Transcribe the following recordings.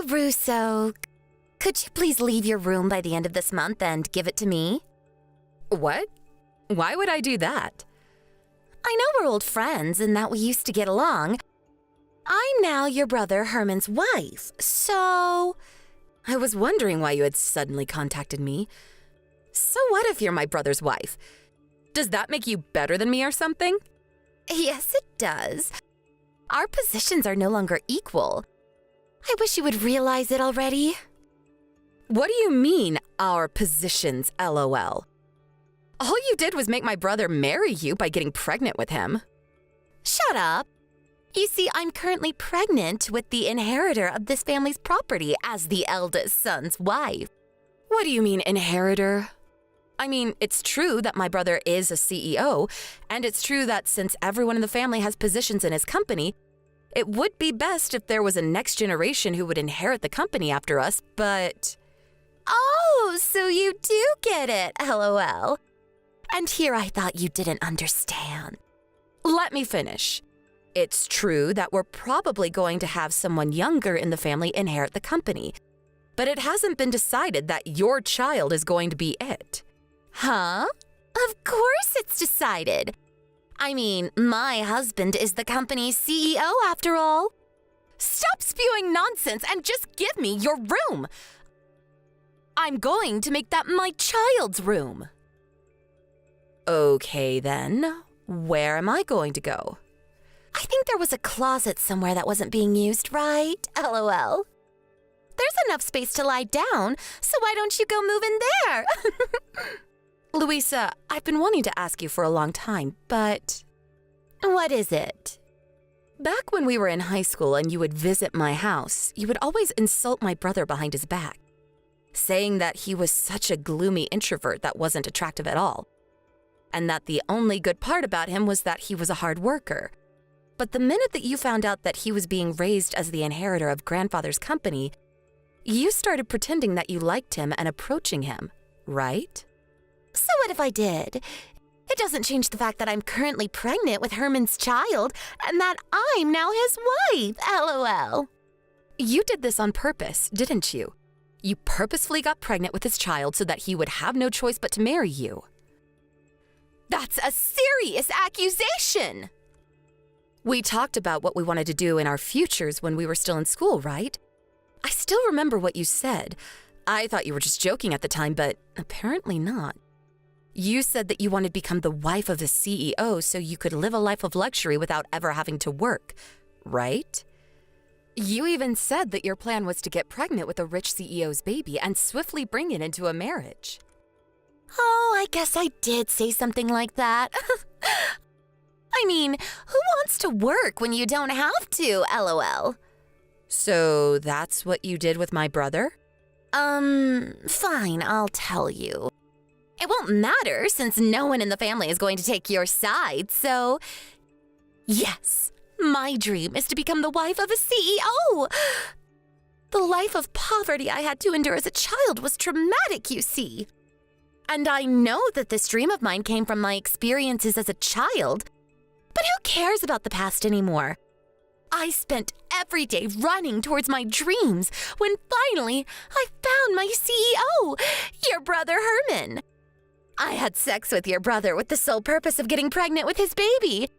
Russo, could you please leave your room by the end of this month and give it to me? What? Why would I do that? I know we're old friends and that we used to get along. I'm now your brother Herman's wife, so... I was wondering why you had suddenly contacted me. So what if you're my brother's wife? Does that make you better than me or something? Yes, it does. Our positions are no longer equal. I wish you would realize it already. What do you mean, our positions, LOL? All you did was make my brother marry you by getting pregnant with him. Shut up. You see, I'm currently pregnant with the inheritor of this family's property as the eldest son's wife. What do you mean, inheritor? I mean, it's true that my brother is a CEO, and it's true that since everyone in the family has positions in his company, it would be best if there was a next generation who would inherit the company after us, but... Oh, so you do get it, LOL. And here I thought you didn't understand. Let me finish. It's true that we're probably going to have someone younger in the family inherit the company, but it hasn't been decided that your child is going to be it. Huh? Of course it's decided. I mean, my husband is the company's CEO after all. Stop spewing nonsense and just give me your room. I'm going to make that my child's room. Okay then, where am I going to go? I think there was a closet somewhere that wasn't being used, right? LOL. There's enough space to lie down, so why don't you go move in there? Louisa, I've been wanting to ask you for a long time, but... What is it? Back when we were in high school and you would visit my house, you would always insult my brother behind his back, saying that he was such a gloomy introvert that wasn't attractive at all, and that the only good part about him was that he was a hard worker. But the minute that you found out that he was being raised as the inheritor of grandfather's company, you started pretending that you liked him and approaching him, right? So what if I did? It doesn't change the fact that I'm currently pregnant with Herman's child and that I'm now his wife, LOL. You did this on purpose, didn't you? You purposefully got pregnant with his child so that he would have no choice but to marry you. That's a serious accusation! We talked about what we wanted to do in our futures when we were still in school, right? I still remember what you said. I thought you were just joking at the time, but apparently not. You said that you wanted to become the wife of a CEO so you could live a life of luxury without ever having to work, right? You even said that your plan was to get pregnant with a rich CEO's baby and swiftly bring it into a marriage. Oh, I guess I did say something like that. I mean, who wants to work when you don't have to, LOL? So that's what you did with my brother? Fine, I'll tell you. It won't matter since no one in the family is going to take your side, so... Yes, my dream is to become the wife of a CEO. The life of poverty I had to endure as a child was traumatic, you see. And I know that this dream of mine came from my experiences as a child. But who cares about the past anymore? I spent every day running towards my dreams when finally I found my CEO, your brother Herman. I had sex with your brother with the sole purpose of getting pregnant with his baby.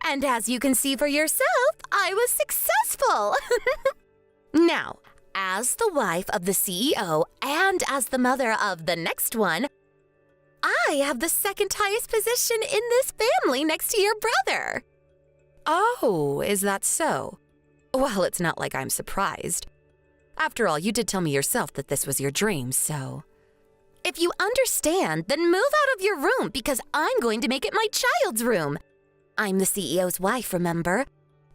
And as you can see for yourself, I was successful. Now, as the wife of the CEO and as the mother of the next one, I have the second highest position in this family next to your brother. Oh, is that so? Well, it's not like I'm surprised. After all, you did tell me yourself that this was your dream, so... If you understand, then move out of your room because I'm going to make it my child's room. I'm the CEO's wife, remember?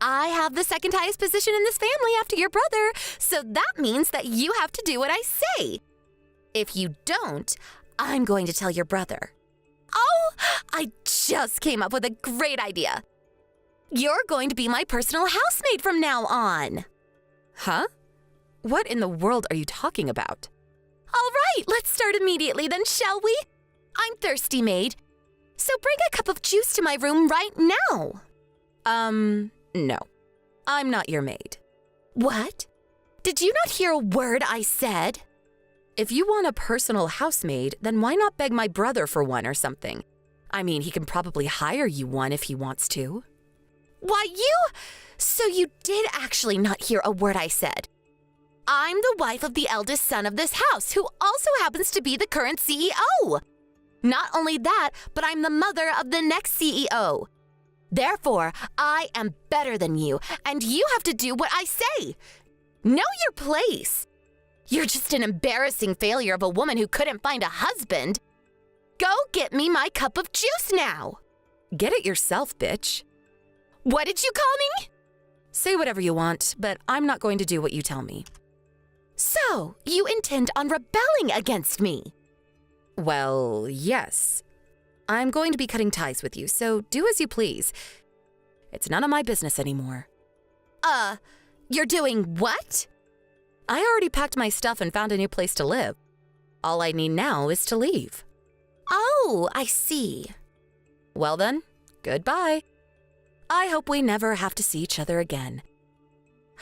I have the second highest position in this family after your brother, so that means that you have to do what I say. If you don't, I'm going to tell your brother. Oh, I just came up with a great idea. You're going to be my personal housemaid from now on. Huh? What in the world are you talking about? All right, let's start immediately then, shall we? I'm thirsty, maid. So bring a cup of juice to my room right now. No. I'm not your maid. What? Did you not hear a word I said? If you want a personal housemaid, then why not beg my brother for one or something? I mean, he can probably hire you one if he wants to. Why, So you did actually not hear a word I said. I'm the wife of the eldest son of this house, who also happens to be the current CEO. Not only that, but I'm the mother of the next CEO. Therefore, I am better than you, and you have to do what I say. Know your place. You're just an embarrassing failure of a woman who couldn't find a husband. Go get me my cup of juice now. Get it yourself, bitch. What did you call me? Say whatever you want, but I'm not going to do what you tell me. So, you intend on rebelling against me? Well, yes. I'm going to be cutting ties with you, so do as you please. It's none of my business anymore. You're doing what? I already packed my stuff and found a new place to live. All I need now is to leave. Oh, I see. Well then, goodbye. I hope we never have to see each other again.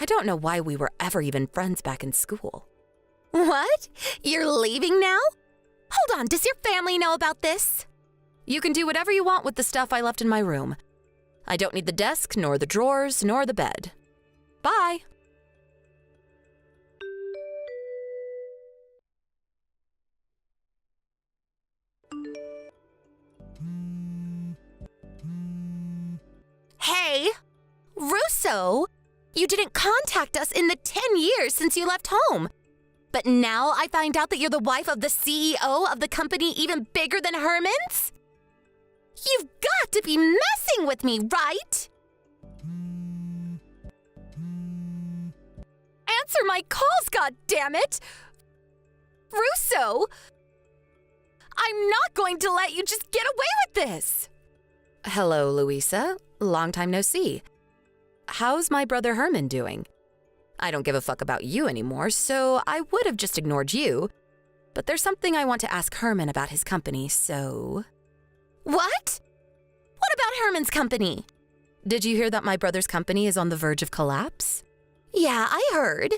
I don't know why we were ever even friends back in school. What? You're leaving now? Hold on, does your family know about this? You can do whatever you want with the stuff I left in my room. I don't need the desk, nor the drawers, nor the bed. Bye. Hey, Russo, you didn't contact us in the 10 years since you left home. But now I find out that you're the wife of the CEO of the company even bigger than Herman's? You've got to be messing with me, right? Answer my calls, goddammit! Russo! I'm not going to let you just get away with this! Hello, Louisa. Long time no see. How's my brother Herman doing? I don't give a fuck about you anymore, so I would have just ignored you. But there's something I want to ask Herman about his company, so... What? What about Herman's company? Did you hear that my brother's company is on the verge of collapse? Yeah, I heard.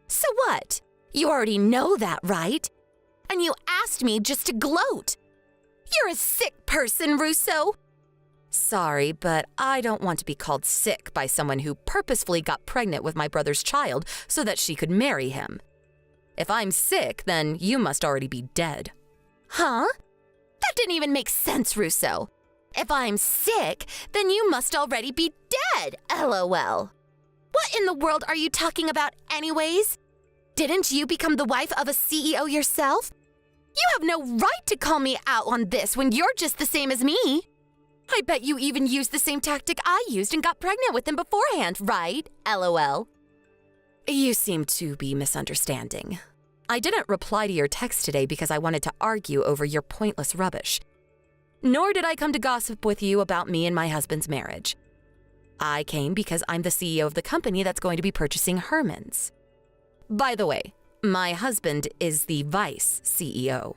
So what? You already know that, right? And you asked me just to gloat. You're a sick person, Russo. Sorry, but I don't want to be called sick by someone who purposefully got pregnant with my brother's child so that she could marry him. If I'm sick, then you must already be dead. Huh? That didn't even make sense, Russo. If I'm sick, then you must already be dead, LOL. What in the world are you talking about anyways? Didn't you become the wife of a CEO yourself? You have no right to call me out on this when you're just the same as me. I bet you even used the same tactic I used and got pregnant with him beforehand, right? LOL. You seem to be misunderstanding. I didn't reply to your text today because I wanted to argue over your pointless rubbish. Nor did I come to gossip with you about me and my husband's marriage. I came because I'm the CEO of the company that's going to be purchasing Herman's. By the way, my husband is the vice CEO.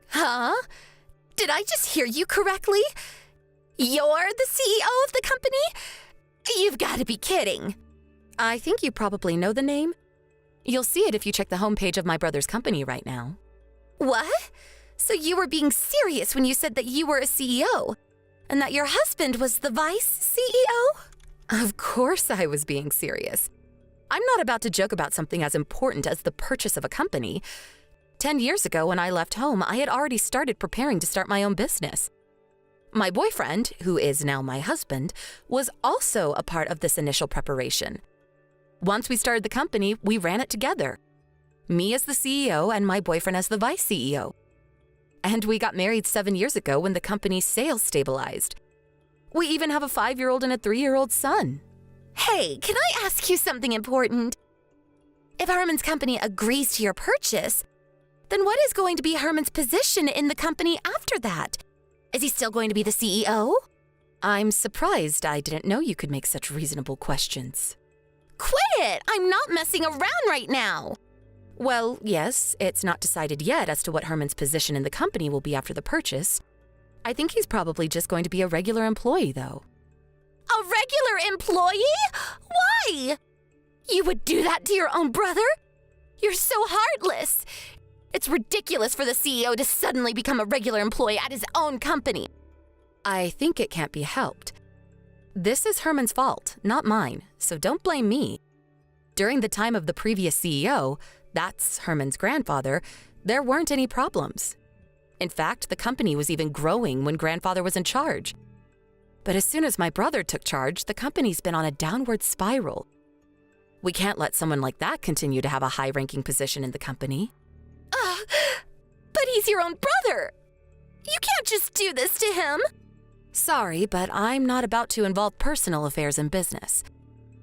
Huh? Did I just hear you correctly? You're the CEO of the company? You've got to be kidding. I think you probably know the name. You'll see it if you check the homepage of my brother's company right now. What? So you were being serious when you said that you were a CEO? And that your husband was the vice CEO? Of course I was being serious. I'm not about to joke about something as important as the purchase of a company. 10 years ago when I left home, I had already started preparing to start my own business. My boyfriend, who is now my husband, was also a part of this initial preparation. Once we started the company, we ran it together. Me as the CEO and my boyfriend as the vice CEO. And we got married 7 years ago when the company's sales stabilized. We even have a 5-year-old and a 3-year-old son. Hey, can I ask you something important? If Herman's company agrees to your purchase, then what is going to be Herman's position in the company after that? Is he still going to be the CEO? I'm surprised I didn't know you could make such reasonable questions. Quit it! I'm not messing around right now! Well, yes, it's not decided yet as to what Herman's position in the company will be after the purchase. I think he's probably just going to be a regular employee, though. A regular employee? Why? You would do that to your own brother? You're so heartless. It's ridiculous for the CEO to suddenly become a regular employee at his own company. I think it can't be helped. This is Herman's fault, not mine, so don't blame me. During the time of the previous CEO, that's Herman's grandfather, there weren't any problems. In fact, the company was even growing when grandfather was in charge. But as soon as my brother took charge, the company's been on a downward spiral. We can't let someone like that continue to have a high-ranking position in the company. But he's your own brother. You can't just do this to him. Sorry, but I'm not about to involve personal affairs in business.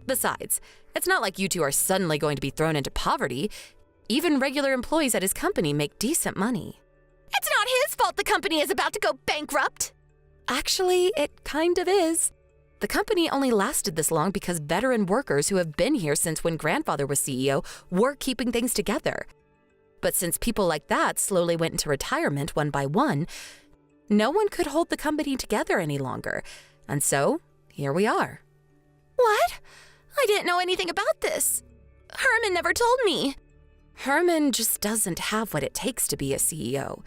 Besides, it's not like you two are suddenly going to be thrown into poverty. Even regular employees at his company make decent money. It's not his fault the company is about to go bankrupt. Actually, it kind of is. The company only lasted this long because veteran workers who have been here since when grandfather was CEO were keeping things together. But since people like that slowly went into retirement one by one, no one could hold the company together any longer. And so, here we are. What? I didn't know anything about this. Herman never told me. Herman just doesn't have what it takes to be a CEO.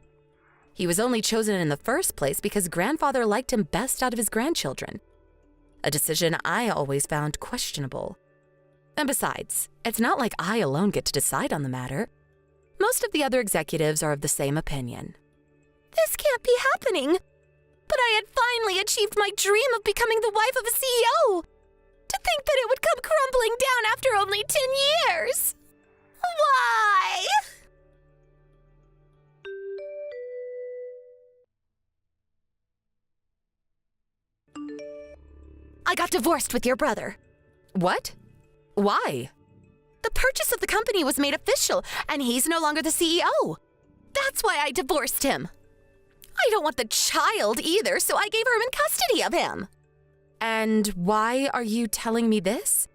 He was only chosen in the first place because grandfather liked him best out of his grandchildren. A decision I always found questionable. And besides, it's not like I alone get to decide on the matter. Most of the other executives are of the same opinion. This can't be happening. But I had finally achieved my dream of becoming the wife of a CEO. To think that it would come crumbling down after only 10 years. Why? I got divorced with your brother. What? Why? The purchase of the company was made official, and he's no longer the CEO. That's why I divorced him. I don't want the child either, so I gave Herman custody of him. And why are you telling me this?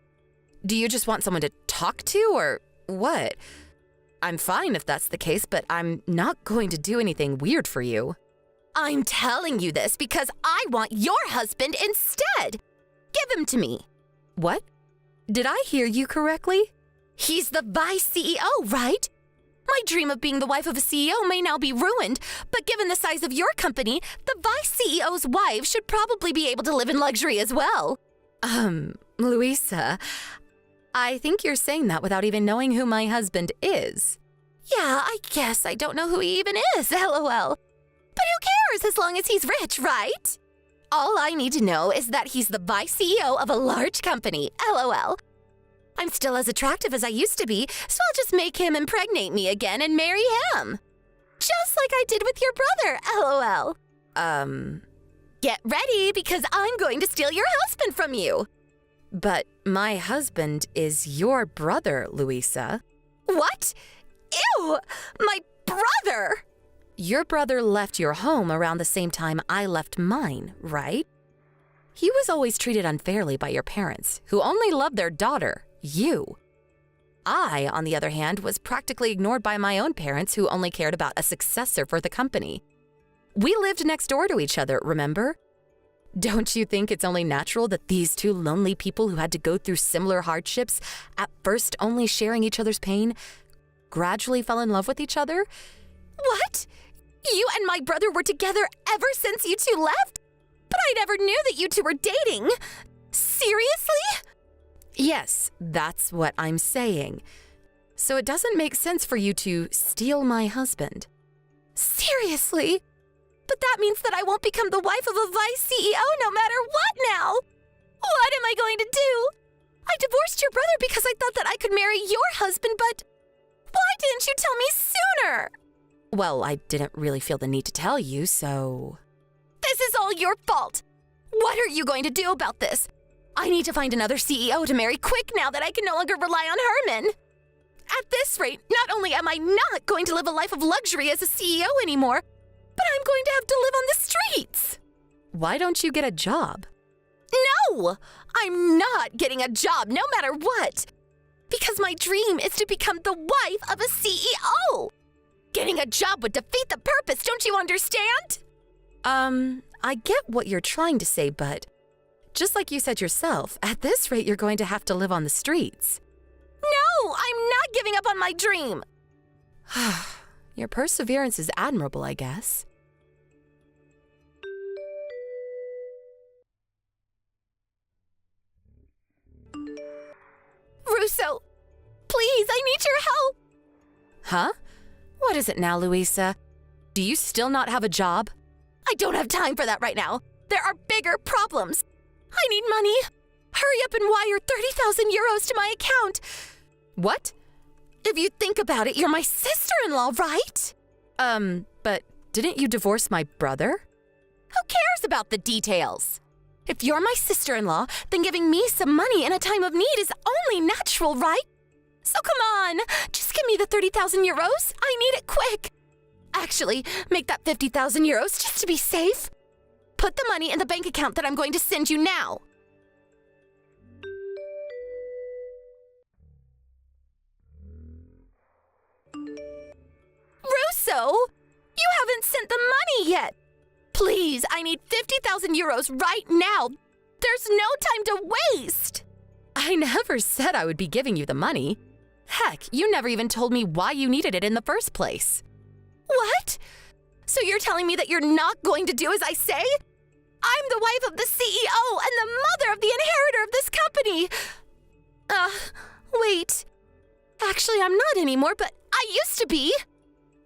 Do you just want someone to talk to, or what? I'm fine if that's the case, but I'm not going to do anything weird for you. I'm telling you this because I want your husband instead. Give him to me. What? Did I hear you correctly? He's the vice CEO, right? My dream of being the wife of a CEO may now be ruined, but given the size of your company, the vice CEO's wife should probably be able to live in luxury as well. Louisa, I think you're saying that without even knowing who my husband is. Yeah, I guess I don't know who he even is, LOL. But who cares as long as he's rich, right? All I need to know is that he's the vice CEO of a large company, LOL. I'm still as attractive as I used to be, so I'll just make him impregnate me again and marry him. Just like I did with your brother, LOL. Get ready, because I'm going to steal your husband from you. But my husband is your brother, Louisa. What? Ew! My brother! Your brother left your home around the same time I left mine, right? He was always treated unfairly by your parents, who only loved their daughter, you. I, on the other hand, was practically ignored by my own parents, who only cared about a successor for the company. We lived next door to each other, remember? Don't you think it's only natural that these two lonely people who had to go through similar hardships, at first only sharing each other's pain, gradually fell in love with each other? What? You and my brother were together ever since you two left? But I never knew that you two were dating. Seriously? Yes, that's what I'm saying. So it doesn't make sense for you to steal my husband. Seriously? But that means that I won't become the wife of a vice CEO no matter what now. What am I going to do? I divorced your brother because I thought that I could marry your husband, but why didn't you tell me sooner? Well, I didn't really feel the need to tell you, so... This is all your fault. What are you going to do about this? I need to find another CEO to marry quick now that I can no longer rely on Herman. At this rate, not only am I not going to live a life of luxury as a CEO anymore, but I'm going to have to live on the streets. Why don't you get a job? No! I'm not getting a job no matter what. Because my dream is to become the wife of a CEO. Getting a job would defeat the purpose, don't you understand? I get what you're trying to say, but just like you said yourself, at this rate you're going to have to live on the streets. giving up on my dream. Your perseverance is admirable, I guess. Russo, please, I need your help. Huh? What is it now, Louisa? Do you still not have a job? I don't have time for that right now. There are bigger problems. I need money. Hurry up and wire 30,000 euros to my account. What? If you think about it, you're my sister-in-law, right? But didn't you divorce my brother? Who cares about the details? If you're my sister-in-law, then giving me some money in a time of need is only natural, right? So come on, just give me the 30,000 euros. I need it quick. Actually, make that 50,000 euros just to be safe. Put the money in the bank account that I'm going to send you now. Russo, you haven't sent the money yet. Please, I need 50,000 euros right now. There's no time to waste. I never said I would be giving you the money. Heck, you never even told me why you needed it in the first place. What? So you're telling me that you're not going to do as I say? I'm the wife of the CEO and the mother of the inheritor of this company. Wait. Actually, I'm not anymore, but I used to be.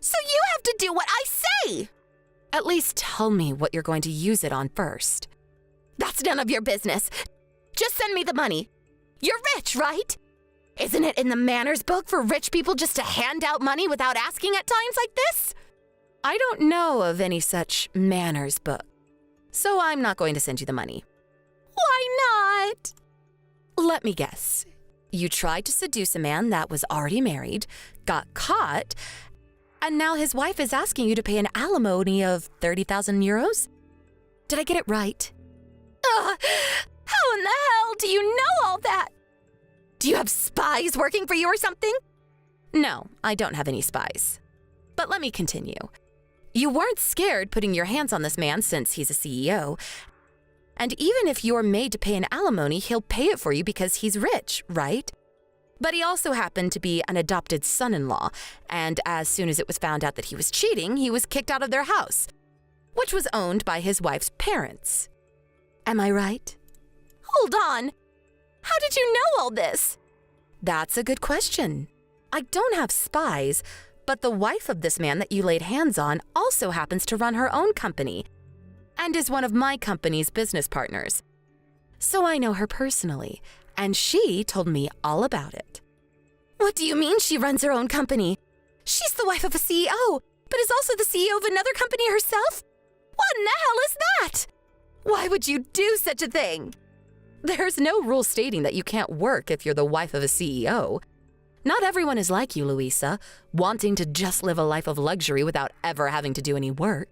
So you have to do what I say. At least tell me what you're going to use it on first. That's none of your business. Just send me the money. You're rich, right? Isn't it in the manners book for rich people just to hand out money without asking at times like this? I don't know of any such manners book, so I'm not going to send you the money. Why not? Let me guess. You tried to seduce a man that was already married, got caught, and now his wife is asking you to pay an alimony of 30,000 euros? Did I get it right? How in the hell do you know all that? Do you have spies working for you or something? No, I don't have any spies. But let me continue. You weren't scared putting your hands on this man since he's a CEO. And even if you're made to pay an alimony, he'll pay it for you because he's rich, right? But he also happened to be an adopted son-in-law, and as soon as it was found out that he was cheating, he was kicked out of their house, which was owned by his wife's parents. Am I right? Hold on. How did you know all this? That's a good question. I don't have spies, but the wife of this man that you laid hands on also happens to run her own company and is one of my company's business partners. So I know her personally, and she told me all about it. What do you mean she runs her own company? She's the wife of a CEO, but is also the CEO of another company herself? What in the hell is that? Why would you do such a thing? There's no rule stating that you can't work if you're the wife of a CEO. Not everyone is like you, Louisa, wanting to just live a life of luxury without ever having to do any work.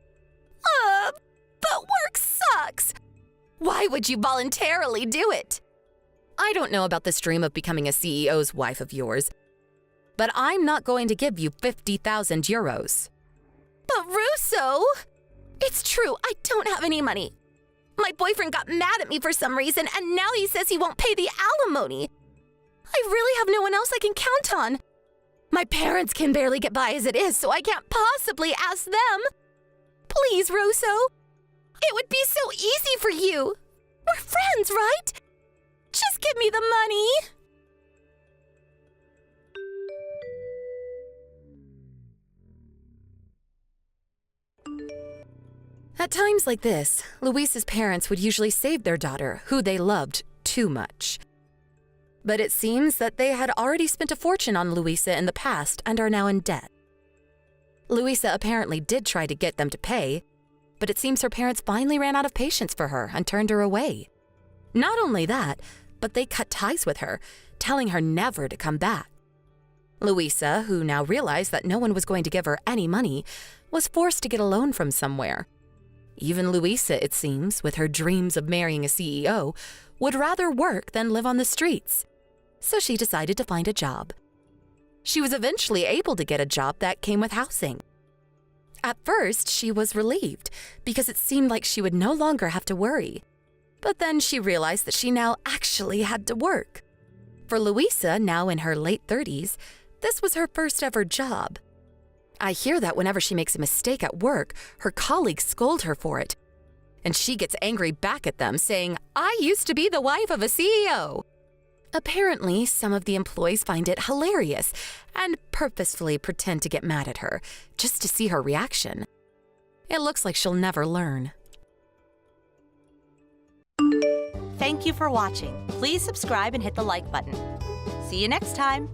But work sucks. Why would you voluntarily do it? I don't know about this dream of becoming a CEO's wife of yours, but I'm not going to give you 50,000 euros. But Russo, it's true, I don't have any money. My boyfriend got mad at me for some reason, and now he says he won't pay the alimony. I really have no one else I can count on. My parents can barely get by as it is, so I can't possibly ask them. Please, Russo. It would be so easy for you. We're friends, right? Just give me the money. At times like this, Luisa's parents would usually save their daughter, who they loved too much. But it seems that they had already spent a fortune on Luisa in the past and are now in debt. Luisa apparently did try to get them to pay, but it seems her parents finally ran out of patience for her and turned her away. Not only that, but they cut ties with her, telling her never to come back. Luisa, who now realized that no one was going to give her any money, was forced to get a loan from somewhere. Even Luisa, it seems, with her dreams of marrying a CEO, would rather work than live on the streets. So she decided to find a job. She was eventually able to get a job that came with housing. At first, she was relieved because it seemed like she would no longer have to worry. But then she realized that she now actually had to work. For Luisa, now in her late 30s, This was her first ever job. I hear that whenever she makes a mistake at work, her colleagues scold her for it. And she gets angry back at them, saying, "I used to be the wife of a CEO." Apparently, some of the employees find it hilarious and purposefully pretend to get mad at her, just to see her reaction. It looks like she'll never learn. Thank you for watching. Please subscribe and hit the like button. See you next time.